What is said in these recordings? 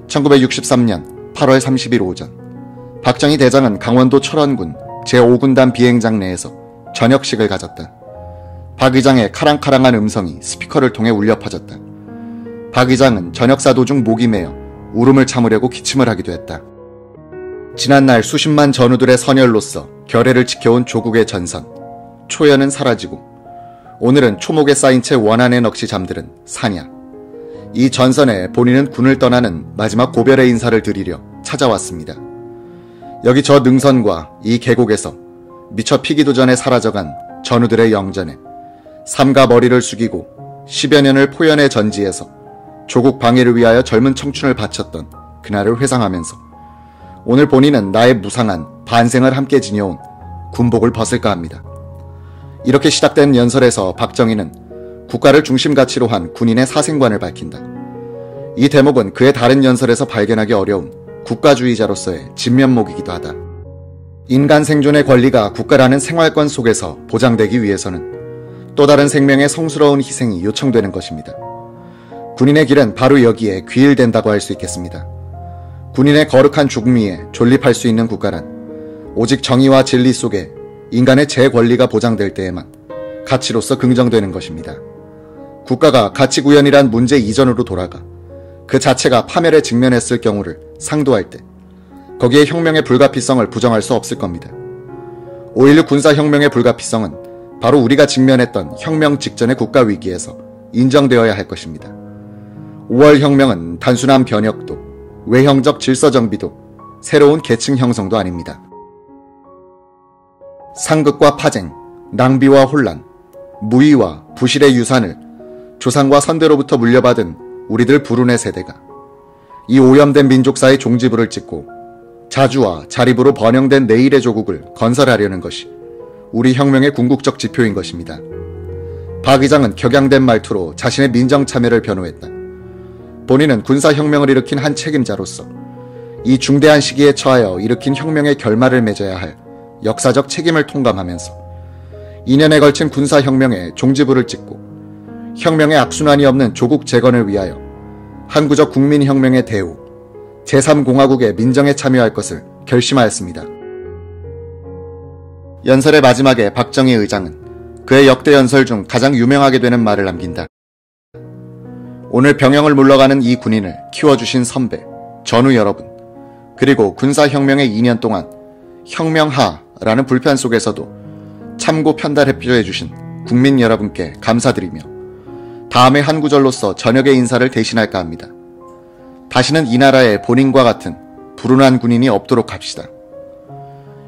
1963년 8월 30일 오전, 박정희 대장은 강원도 철원군 제5군단 비행장 내에서 저녁식을 가졌다. 박 의장의 카랑카랑한 음성이 스피커를 통해 울려 퍼졌다. 박 의장은 저녁사 도중 목이 메어 울음을 참으려고 기침을 하기도 했다. 지난날 수십만 전우들의 선열로서 결의를 지켜온 조국의 전선, 초연은 사라지고 오늘은 초목에 쌓인 채 원한에 넋이 잠들은 사냐. 이 전선에 본인은 군을 떠나는 마지막 고별의 인사를 드리려 찾아왔습니다. 여기 저 능선과 이 계곡에서 미처 피기도 전에 사라져간 전우들의 영전에 삼가 머리를 숙이고 10여 년을 포연의 전지에서 조국 방해를 위하여 젊은 청춘을 바쳤던 그날을 회상하면서 오늘 본인은 나의 무상한 반생을 함께 지녀온 군복을 벗을까 합니다. 이렇게 시작된 연설에서 박정희는 국가를 중심 가치로 한 군인의 사생관을 밝힌다. 이 대목은 그의 다른 연설에서 발견하기 어려운 국가주의자로서의 진면목이기도 하다. 인간 생존의 권리가 국가라는 생활권 속에서 보장되기 위해서는 또 다른 생명의 성스러운 희생이 요청되는 것입니다. 군인의 길은 바로 여기에 귀일된다고 할 수 있겠습니다. 군인의 거룩한 죽음 위에 존립할 수 있는 국가란 오직 정의와 진리 속에 인간의 제 권리가 보장될 때에만 가치로서 긍정되는 것입니다. 국가가 가치 구현이란 문제 이전으로 돌아가 그 자체가 파멸에 직면했을 경우를 상도할 때 거기에 혁명의 불가피성을 부정할 수 없을 겁니다. 5.16 군사혁명의 불가피성은 바로 우리가 직면했던 혁명 직전의 국가 위기에서 인정되어야 할 것입니다. 5월 혁명은 단순한 변혁도 외형적 질서 정비도 새로운 계층 형성도 아닙니다. 상극과 파쟁, 낭비와 혼란, 무의와 부실의 유산을 조상과 선대로부터 물려받은 우리들 불운의 세대가 이 오염된 민족사의 종지부를 찍고 자주와 자립으로 번영된 내일의 조국을 건설하려는 것이 우리 혁명의 궁극적 지표인 것입니다. 박 의장은 격양된 말투로 자신의 민정 참여를 변호했다. 본인은 군사혁명을 일으킨 한 책임자로서 이 중대한 시기에 처하여 일으킨 혁명의 결말을 맺어야 할 역사적 책임을 통감하면서 2년에 걸친 군사혁명의 종지부를 찍고 혁명의 악순환이 없는 조국 재건을 위하여 항구적 국민혁명의 대우, 제3공화국의 민정에 참여할 것을 결심하였습니다. 연설의 마지막에 박정희 의장은 그의 역대 연설 중 가장 유명하게 되는 말을 남긴다. 오늘 병영을 물러가는 이 군인을 키워주신 선배, 전우 여러분, 그리고 군사혁명의 2년 동안 혁명하라는 불편 속에서도 참고 편달해주신 국민 여러분께 감사드리며 다음에 한 구절로서 저녁의 인사를 대신할까 합니다. 다시는 이 나라에 본인과 같은 불운한 군인이 없도록 합시다.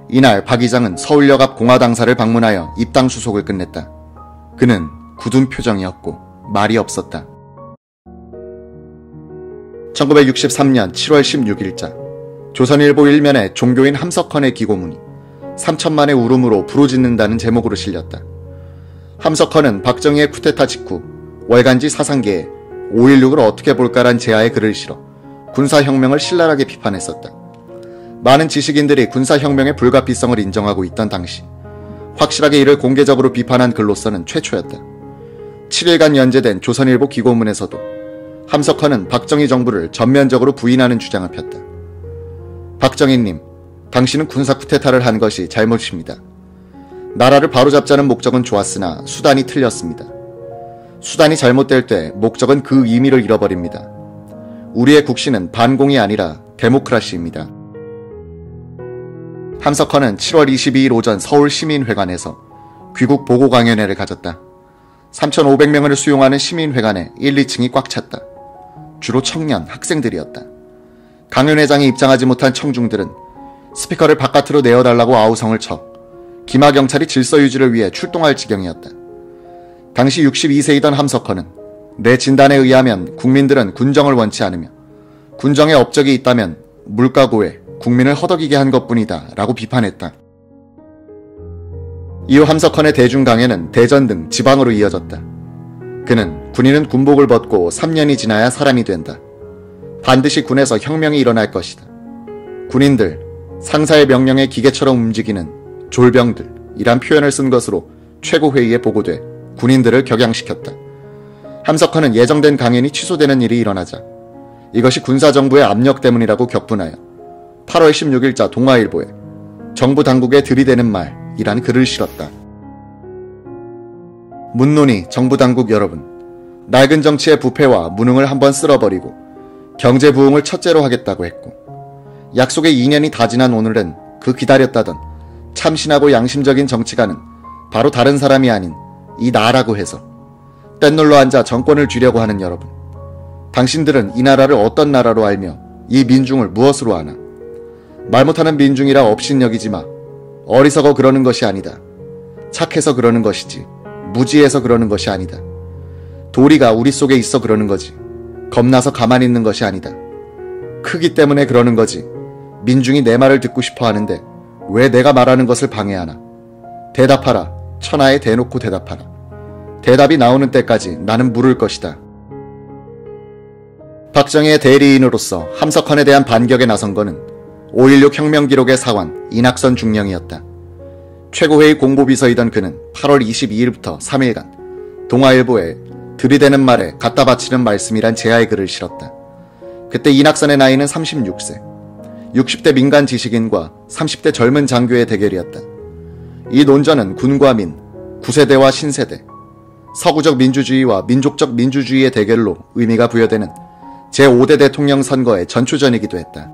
이날 박 의장은 서울역 앞 공화당사를 방문하여 입당 수속을 끝냈다. 그는 굳은 표정이었고 말이 없었다. 1963년 7월 16일자 조선일보 일면에 종교인 함석헌의 기고문이 3천만의 울음으로 부르짖는다는 제목으로 실렸다. 함석헌은 박정희의 쿠데타 직후 월간지 사상계에 5.16을 어떻게 볼까란 제아의 글을 실어 군사혁명을 신랄하게 비판했었다. 많은 지식인들이 군사혁명의 불가피성을 인정하고 있던 당시 확실하게 이를 공개적으로 비판한 글로서는 최초였다. 7일간 연재된 조선일보 기고문에서도 함석헌은 박정희 정부를 전면적으로 부인하는 주장을 폈다. 박정희님, 당신은 군사 쿠데타를 한 것이 잘못입니다. 나라를 바로잡자는 목적은 좋았으나 수단이 틀렸습니다. 수단이 잘못될 때 목적은 그 의미를 잃어버립니다. 우리의 국시는 반공이 아니라 데모크라시입니다. 함석헌은 7월 22일 오전 서울시민회관에서 귀국 보고 강연회를 가졌다. 3,500명을 수용하는 시민회관에 1, 2층이 꽉 찼다. 주로 청년, 학생들이었다. 강연회장이 입장하지 못한 청중들은 스피커를 바깥으로 내어달라고 아우성을 쳐 기마경찰이 질서 유지를 위해 출동할 지경이었다. 당시 62세이던 함석헌은 내 진단에 의하면 국민들은 군정을 원치 않으며 군정에 업적이 있다면 물가고에 국민을 허덕이게 한 것뿐이다 라고 비판했다. 이후 함석헌의 대중 강연은 대전 등 지방으로 이어졌다. 그는 군인은 군복을 벗고 3년이 지나야 사람이 된다. 반드시 군에서 혁명이 일어날 것이다. 군인들, 상사의 명령에 기계처럼 움직이는 졸병들이란 표현을 쓴 것으로 최고회의에 보고돼 군인들을 격양시켰다. 함석헌은 예정된 강연이 취소되는 일이 일어나자 이것이 군사정부의 압력 때문이라고 격분하여 8월 16일자 동아일보에 정부 당국에 들이대는 말이란 글을 실었다. 문논이 정부 당국 여러분, 낡은 정치의 부패와 무능을 한번 쓸어버리고 경제 부흥을 첫째로 하겠다고 했고, 약속의 2년이 다 지난 오늘은 그 기다렸다던 참신하고 양심적인 정치가는 바로 다른 사람이 아닌 이 나라고 해서 뗏놀러 앉아 정권을 쥐려고 하는 여러분, 당신들은 이 나라를 어떤 나라로 알며 이 민중을 무엇으로 아나? 말 못하는 민중이라 업신여기지 마. 어리석어 그러는 것이 아니다. 착해서 그러는 것이지 무지해서 그러는 것이 아니다. 도리가 우리 속에 있어 그러는 거지 겁나서 가만히 있는 것이 아니다. 크기 때문에 그러는 거지 민중이 내 말을 듣고 싶어 하는데 왜 내가 말하는 것을 방해하나? 대답하라. 천하에 대놓고 대답하라. 대답이 나오는 때까지 나는 물을 것이다. 박정희의 대리인으로서 함석헌에 대한 반격에 나선 것은 5.16 혁명기록의 사원 이낙선 중령이었다. 최고회의 공보비서이던 그는 8월 22일부터 3일간 동아일보에 들이대는 말에 갖다 바치는 말씀이란 제아의 글을 실었다. 그때 이낙선의 나이는 36세, 60대 민간 지식인과 30대 젊은 장교의 대결이었다. 이 논전은 군과 민, 구세대와 신세대, 서구적 민주주의와 민족적 민주주의의 대결로 의미가 부여되는 제5대 대통령 선거의 전초전이기도 했다.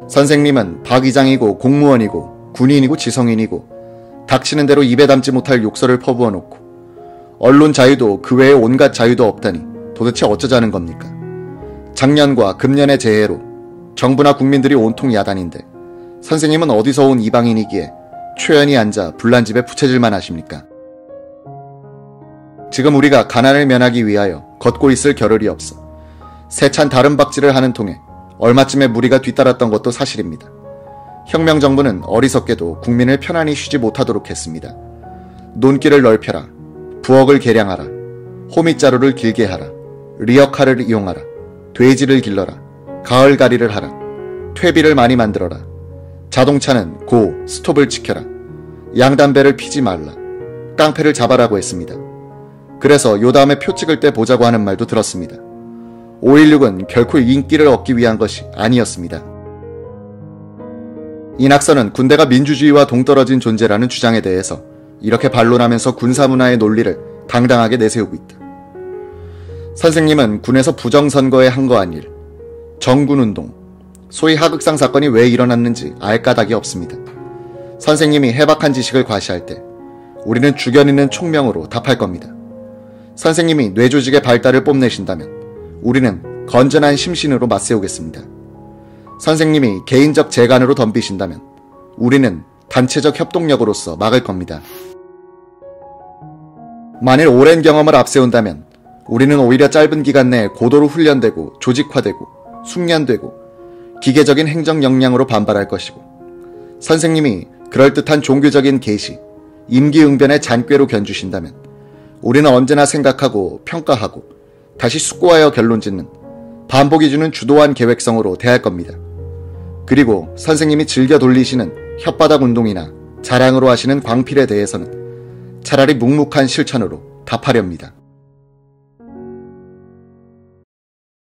선생님은 박의장이고 공무원이고 군인이고 지성인이고 닥치는 대로 입에 담지 못할 욕설을 퍼부어 놓고 언론 자유도 그 외에 온갖 자유도 없다니 도대체 어쩌자는 겁니까? 작년과 금년의 재해로 정부나 국민들이 온통 야단인데 선생님은 어디서 온 이방인이기에 초연히 앉아 불난집에 부채질만 하십니까? 지금 우리가 가난을 면하기 위하여 걷고 있을 겨를이 없어 세찬 다름박질을 하는 통에 얼마쯤에 무리가 뒤따랐던 것도 사실입니다. 혁명정부는 어리석게도 국민을 편안히 쉬지 못하도록 했습니다. 논길을 넓혀라. 부엌을 개량하라. 호mit자루를 길게 하라. 리어카를 이용하라. 돼지를 길러라. 가을가리를 하라. 퇴비를 많이 만들어라. 자동차는 고, 스톱을 지켜라. 양담배를 피지 말라. 깡패를 잡아라고 했습니다. 그래서 요 다음에 표 찍을 때 보자고 하는 말도 들었습니다. 5.16은 결코 인기를 얻기 위한 것이 아니었습니다. 이낙선은 군대가 민주주의와 동떨어진 존재라는 주장에 대해서 이렇게 반론하면서 군사문화의 논리를 당당하게 내세우고 있다. 선생님은 군에서 부정선거에 한거한 일, 정군운동, 소위 하극상 사건이 왜 일어났는지 알 까닭이 없습니다. 선생님이 해박한 지식을 과시할 때 우리는 주견 있는 총명으로 답할 겁니다. 선생님이 뇌조직의 발달을 뽐내신다면 우리는 건전한 심신으로 맞세우겠습니다. 선생님이 개인적 재간으로 덤비신다면 우리는 단체적 협동력으로서 막을 겁니다. 만일 오랜 경험을 앞세운다면 우리는 오히려 짧은 기간 내에 고도로 훈련되고 조직화되고 숙련되고 기계적인 행정 역량으로 반발할 것이고, 선생님이 그럴듯한 종교적인 계시, 임기응변의 잔꾀로 견주신다면 우리는 언제나 생각하고 평가하고 다시 숙고하여 결론짓는 반복이 주는 주도한 계획성으로 대할 겁니다. 그리고 선생님이 즐겨 돌리시는 혓바닥 운동이나 자랑으로 하시는 광필에 대해서는 차라리 묵묵한 실천으로 답하렵니다.